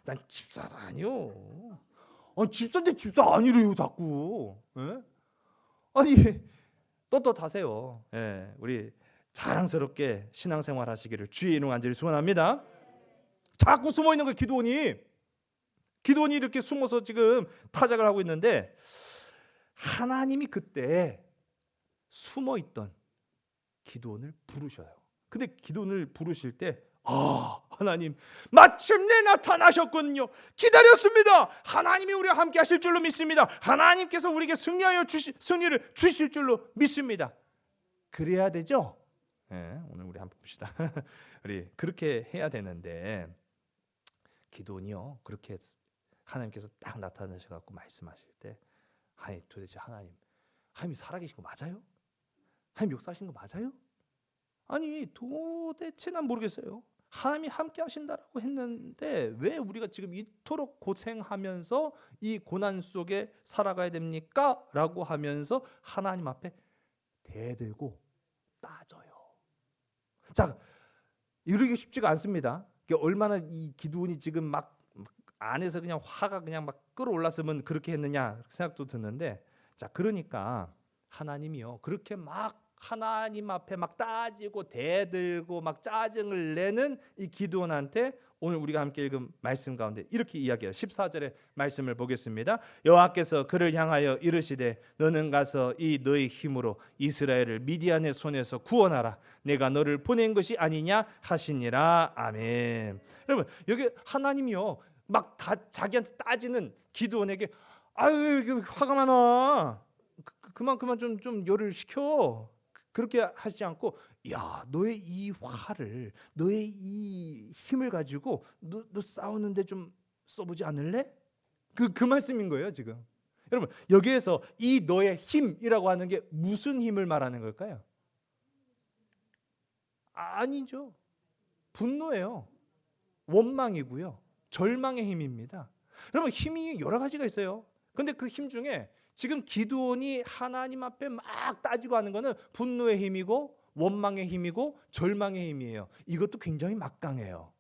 난 집사 아니요. 집사인데 집사 아니래요 자꾸. 아니 떳떳하세요. 우리 자랑스럽게 신앙생활 하시기를 주의 이름 간절히 소원합니다. 자꾸 숨어 있는 거예요. 기드온이 이렇게 숨어서 지금 타작을 하고 있는데 하나님이 그때 숨어 있던 기드온을 부르셔요. 근데 기드온을 부르실 때 하나님 마침내 나타나셨군요. 기다렸습니다. 하나님이 우리와 함께 하실 줄로 믿습니다. 하나님께서 우리에게 승리를 주실 줄로 믿습니다. 그래야 되죠? 오늘 우리 한번 봅시다. 우리 그렇게 해야 되는데 기드온이요 그렇게 하나님께서 딱 나타나셔갖고 말씀하실 때 도대체 하나님이 살아계신 거 맞아요? 하나님 역사하신 거 맞아요? 아니 도대체 난 모르겠어요. 하나님이 함께 하신다라고 했는데 왜 우리가 지금 이토록 고생하면서 이 고난 속에 살아가야 됩니까? 라고 하면서 하나님 앞에 대들고 따져요. 자, 이러기 쉽지가 않습니다. 얼마나 이 기드온이 지금 막 안에서 그냥 화가 그냥 막 끌어올랐으면 그렇게 했느냐 생각도 드는데 자 그러니까 하나님이요 그렇게 막 하나님 앞에 막 따지고 대들고 막 짜증을 내는 이 기드온한테 오늘 우리가 함께 읽은 말씀 가운데 이렇게 이야기해요. 14절의 말씀을 보겠습니다. 여호와께서 그를 향하여 이르시되 너는 가서 이 너의 힘으로 이스라엘을 미디안의 손에서 구원하라. 내가 너를 보낸 것이 아니냐 하시니라. 아멘. 여러분 여기 하나님이요 막 자기한테 따지는 기드온에게 화가 많아. 그만 좀 열을 식혀. 그렇게 하지 않고 너의 이 화를 너의 이 힘을 가지고 너 싸우는데 좀 써보지 않을래? 그 말씀인 거예요 지금. 여러분 여기에서 이 너의 힘이라고 하는 게 무슨 힘을 말하는 걸까요? 아니죠. 분노예요. 원망이고요. 절망의 힘입니다. 여러분 힘이 여러 가지가 있어요. 근데 그 힘 중에 지금 기드온이 하나님 앞에 막 따지고 하는 거는 분노의 힘이고 원망의 힘이고 절망의 힘이에요. 이것도 굉장히 막강해요.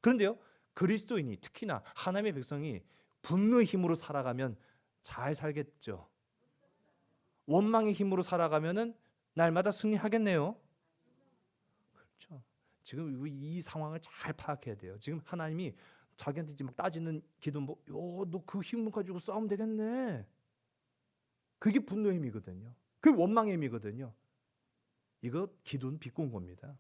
그런데요 그리스도인이 특히나 하나님의 백성이 분노의 힘으로 살아가면 잘 살겠죠. 원망의 힘으로 살아가면은 날마다 승리하겠네요. 그렇죠. 지금 이 상황을 잘 파악해야 돼요. 지금 하나님이 자기한테 지금 따지는 기도 뭐, 너 그 힘을 가지고 싸우면 되겠네. 그게 분노의 힘이거든요. 그게 원망의 힘이거든요. 이거 기도는 비꼰 겁니다.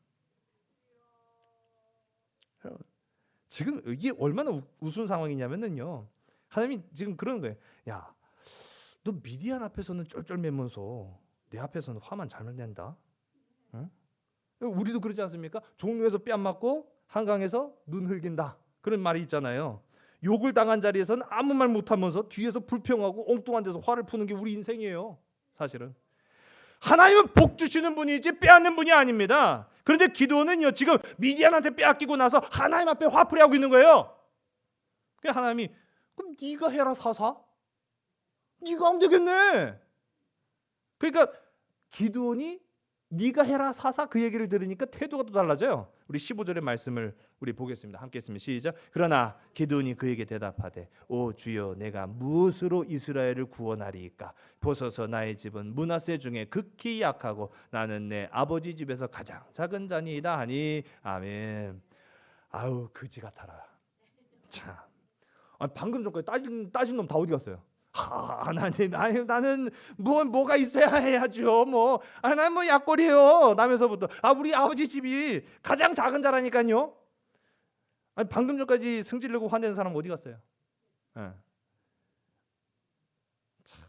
지금 이게 얼마나 우스운 상황이냐면요. 하나님이 지금 그러는 거예요. 야, 너 미디안 앞에서는 쫄쫄매면서 내 앞에서는 화만 잘 낸다. 응? 우리도 그러지 않습니까? 종로에서 뺨 맞고 한강에서 눈 흘긴다. 그런 말이 있잖아요. 욕을 당한 자리에서는 아무 말 못하면서 뒤에서 불평하고 엉뚱한 데서 화를 푸는 게 우리 인생이에요. 사실은 하나님은 복 주시는 분이지 빼앗는 분이 아닙니다. 그런데 기도는요, 지금 미디안한테 빼앗기고 나서 하나님 앞에 화풀이하고 있는 거예요. 그래서 하나님이 그럼 네가 해라 사사. 네가 하면 되겠네. 그러니까 기드온이 네가 해라 사사 그 얘기를 들으니까 태도가 또 달라져요. 우리 15절의 말씀을 우리 보겠습니다. 함께 했으면 시작. 그러나 기드온이 그에게 대답하되 오 주여 내가 무엇으로 이스라엘을 구원하리이까? 보소서 나의 집은 므낫세 중에 극히 약하고 나는 내 아버지 집에서 가장 작은 자니이다 하니 아멘. 아우 그지 같아라. 참. 방금 전까지 따진 놈 다 어디 갔어요? 하나님, 나는 뭐가 있어야 해야죠. 나는 뭐 약골이에요. 나면서부터 우리 아버지 집이 가장 작은 자라니까요. 방금 전까지 승질내고 화내는 사람 어디 갔어요? 네. 참.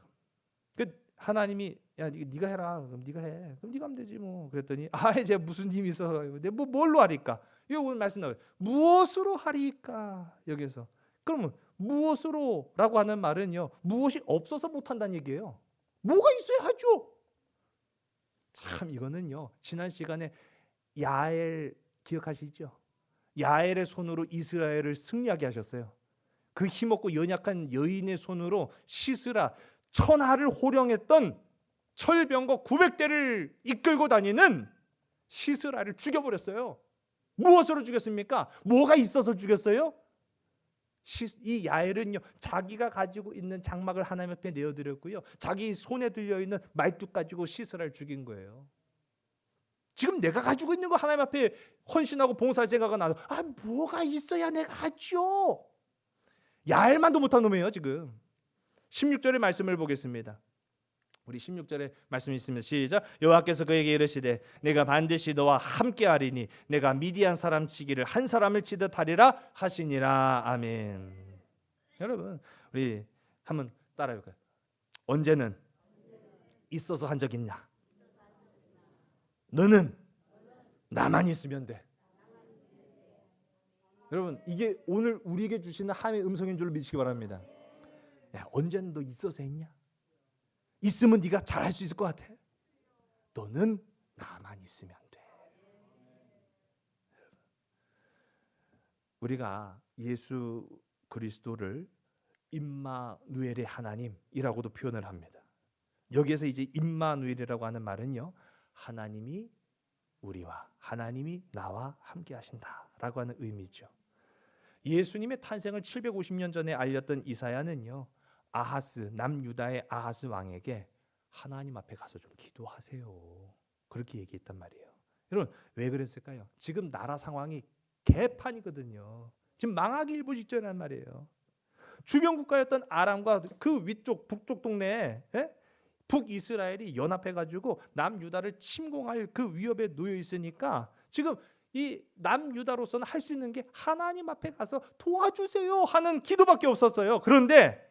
하나님이 야 네가 해라. 그럼 네가 해. 그럼 네가 하면 되지 뭐. 그랬더니 이제 무슨 힘이 있어? 내가 뭘로 하리까? 이거 오늘 말씀 나와요. 무엇으로 하리까? 여기서. 그러면 무엇으로라고 하는 말은요, 무엇이 없어서 못한다는 얘기예요. 뭐가 있어야 하죠. 참 이거는요, 지난 시간에 야엘 기억하시죠? 야엘의 손으로 이스라엘을 승리하게 하셨어요. 그 힘없고 연약한 여인의 손으로 시스라 천하를 호령했던 철병거 900대를 이끌고 다니는 시스라를 죽여버렸어요. 무엇으로 죽였습니까? 뭐가 있어서 죽였어요? 이 야엘은요, 자기가 가지고 있는 장막을 하나님 앞에 내어드렸고요, 자기 손에 들려있는 말뚝 가지고 시스라를 죽인 거예요. 지금 내가 가지고 있는 거 하나님 앞에 헌신하고 봉사할 생각은 안 하고 뭐가 있어야 내가 하죠. 야엘만도 못한 놈이에요. 지금 16절의 말씀을 보겠습니다. 우리 16절에 말씀이 있습니다. 시작. 여호와께서 그에게 이르시되 내가 반드시 너와 함께하리니 내가 미디안 사람 치기를 한 사람을 치듯 하리라 하시니라. 아멘. 여러분 우리 한번 따라해볼까요? 언제는 있어서 한 적 있냐? 너는 나만 있으면 돼. 여러분 이게 오늘 우리에게 주시는 하나님의 음성인 줄 믿으시기 바랍니다. 야, 언제는 너 있어서 했냐? 있으면 네가 잘할 수 있을 것 같아. 너는 나만 있으면 돼. 우리가 예수 그리스도를 임마누엘의 하나님이라고도 표현을 합니다. 여기에서 이제 임마누엘이라고 하는 말은요, 하나님이 우리와 하나님이 나와 함께 하신다라고 하는 의미죠. 예수님의 탄생을 750년 전에 알렸던 이사야는요, 아하스 남유다의 아하스 왕에게 하나님 앞에 가서 좀 기도하세요 그렇게 얘기했단 말이에요. 여러분 왜 그랬을까요? 지금 나라 상황이 개판이거든요. 지금 망하기 일보 직전이란 말이에요. 주변 국가였던 아람과 그 위쪽 북쪽 동네에 북이스라엘이 연합해가지고 남유다를 침공할 그 위협에 놓여 있으니까 지금 이 남유다로서는 할 수 있는 게 하나님 앞에 가서 도와주세요 하는 기도밖에 없었어요. 그런데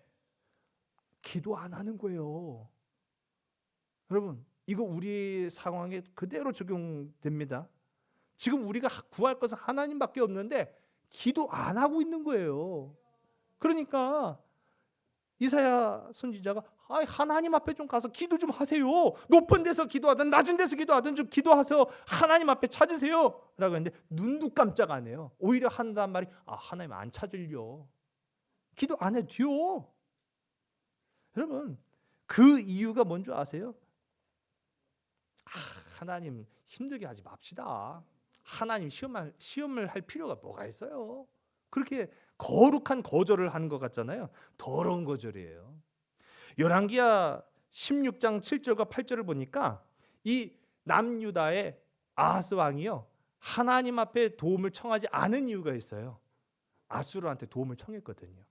기도 안 하는 거예요. 여러분 이거 우리 상황에 그대로 적용됩니다. 지금 우리가 구할 것은 하나님밖에 없는데 기도 안 하고 있는 거예요. 그러니까 이사야 선지자가 하나님 앞에 좀 가서 기도 좀 하세요. 높은 데서 기도하든 낮은 데서 기도하든 좀 기도하세요. 하나님 앞에 찾으세요 라고 했는데 눈도 깜짝 안 해요. 오히려 한단 말이 하나님 안 찾을려. 기도 안 해도 돼요. 여러분 그 이유가 뭔지 아세요? 하나님 힘들게 하지 맙시다. 하나님 시험을 할 필요가 뭐가 있어요? 그렇게 거룩한 거절을 하는 것 같잖아요. 더러운 거절이에요. 열왕기하 16장 7절과 8절을 보니까 이 남유다의 아하스 왕이요, 하나님 앞에 도움을 청하지 않은 이유가 있어요. 아수르한테 도움을 청했거든요.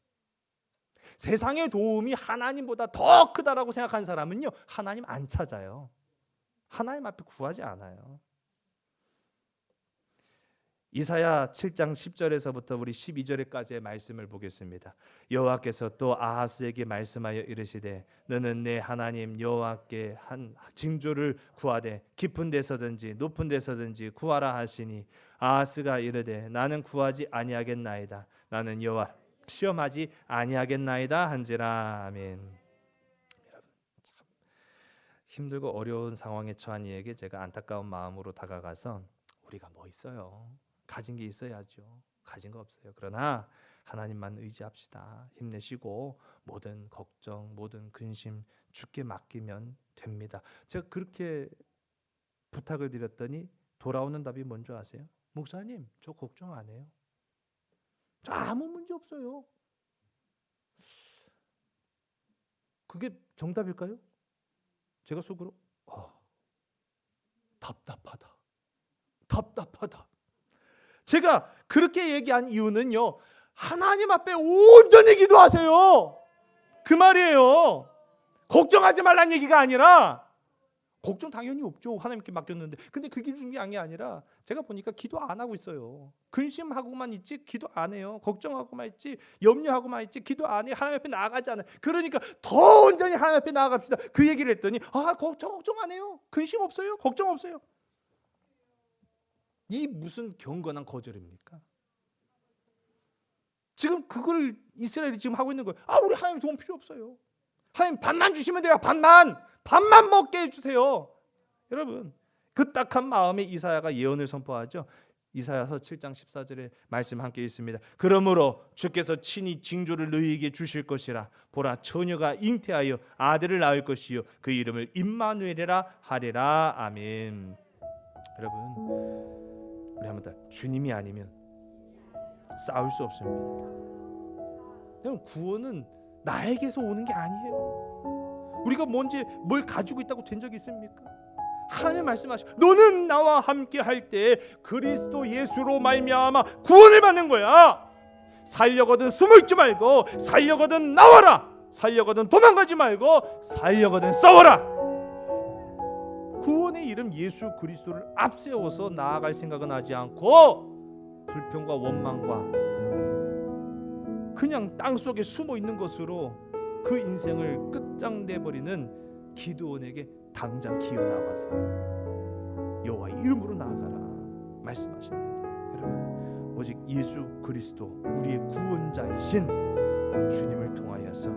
세상의 도움이 하나님보다 더 크다라고 생각한 사람은요, 하나님 안 찾아요. 하나님 앞에 구하지 않아요. 이사야 7장 10절에서부터 우리 12절까지의 말씀을 보겠습니다. 여호와께서 또 아하스에게 말씀하여 이르시되 너는 내 하나님 여호와께 한 징조를 구하되 깊은 데서든지 높은 데서든지 구하라 하시니 아하스가 이르되 나는 구하지 아니하겠나이다. 나는 여호와 시험하지 아니하겠나이다 한지라. 아멘. 여러분, 참 힘들고 어려운 상황에 처한 이에게 제가 안타까운 마음으로 다가가서 우리가 뭐 있어요? 가진 게 있어야죠. 가진 거 없어요. 그러나 하나님만 의지합시다. 힘내시고 모든 걱정, 모든 근심 주께 맡기면 됩니다. 제가 그렇게 부탁을 드렸더니 돌아오는 답이 뭔지 아세요? 목사님, 저 걱정 안 해요. 저 아무 문제 없어요. 그게 정답일까요? 제가 속으로 답답하다. 제가 그렇게 얘기한 이유는요, 하나님 앞에 온전히 기도하세요. 그 말이에요. 걱정하지 말란 얘기가 아니라, 걱정 당연히 없죠. 하나님께 맡겼는데. 근데 그게 중요한 게 아니라 제가 보니까 기도 안 하고 있어요. 근심하고만 있지 기도 안 해요. 걱정하고만 있지, 염려하고만 있지 기도 안 해요. 하나님 앞에 나아가지 않아요. 그러니까 더 온전히 하나님 앞에 나아갑시다. 그 얘기를 했더니 걱정 안 해요. 근심 없어요. 걱정 없어요. 이 무슨 경건한 거절입니까? 지금 그걸 이스라엘이 지금 하고 있는 거예요. 우리 하나님 도움 필요 없어요. 하나님 반만 주시면 돼요. 반만 먹게 해주세요. 여러분, 그 딱한 마음에 이사야가 예언을 선포하죠. 이사야서 7장 14절에 말씀 함께 있습니다. 그러므로 주께서 친히 징조를 너희에게 주실 것이라. 보라, 처녀가 잉태하여 아들을 낳을 것이요 그 이름을 임마누엘이라 하리라. 아멘. 여러분, 우리 한번 더, 주님이 아니면 싸울 수 없습니다. 여러분, 구원은 나에게서 오는 게 아니에요. 우리가 뭘 가지고 있다고 된 적이 있습니까? 하나님 말씀하시고 너는 나와 함께 할 때 그리스도 예수로 말미암아 구원을 받는 거야. 살려거든 숨어있지 말고, 살려거든 나와라. 살려거든 도망가지 말고, 살려거든 싸워라. 구원의 이름 예수 그리스도를 앞세워서 나아갈 생각은 하지 않고 불평과 원망과 그냥 땅속에 숨어 있는 것으로 그 인생을 끝장내버리는 기드온에게 당장 기어 나와서 여호와의 이름으로 나아가라 말씀하십니다. 여러분, 오직 예수 그리스도 우리의 구원자이신 주님을 통하여서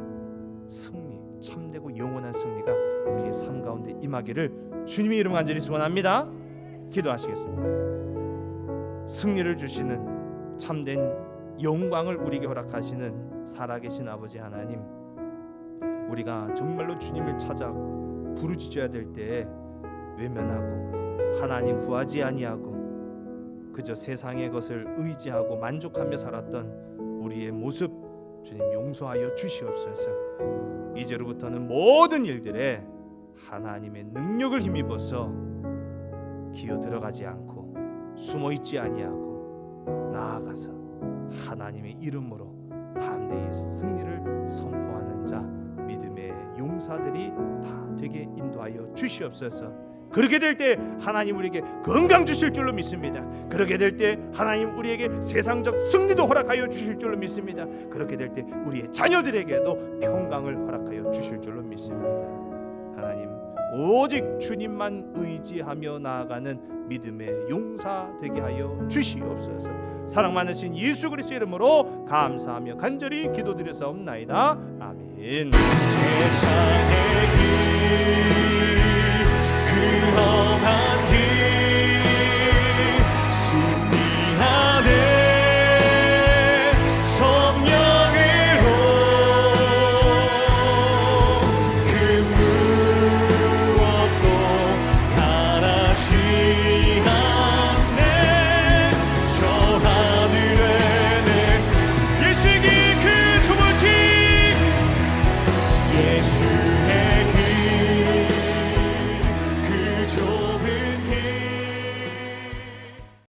승리, 참되고 영원한 승리가 우리의 삶 가운데 임하기를 주님의 이름 간절히 소원합니다. 기도하시겠습니다. 승리를 주시는 참된 영광을 우리에게 허락하시는 살아계신 아버지 하나님, 우리가 정말로 주님을 찾아 부르짖어야 될 때에 외면하고 하나님 구하지 아니하고 그저 세상의 것을 의지하고 만족하며 살았던 우리의 모습 주님 용서하여 주시옵소서. 이제로부터는 모든 일들에 하나님의 능력을 힘입어서 기어 들어가지 않고 숨어있지 아니하고 나아가서 하나님의 이름으로 담대히 승리를 선포하는 자, 믿음의 용사들이 다 되게 인도하여 주시옵소서. 그렇게 될 때 하나님 우리에게 건강 주실 줄로 믿습니다. 그렇게 될 때 하나님 우리에게 세상적 승리도 허락하여 주실 줄로 믿습니다. 그렇게 될 때 우리의 자녀들에게도 평강을 허락하여 주실 줄로 믿습니다. 하나님, 오직 주님만 의지하며 나아가는 믿음의 용사 되게 하여 주시옵소서. 사랑 많으신 예수 그리스도의 이름으로 감사하며 간절히 기도드렸사옵나이다. 아멘. 세상의 그 험한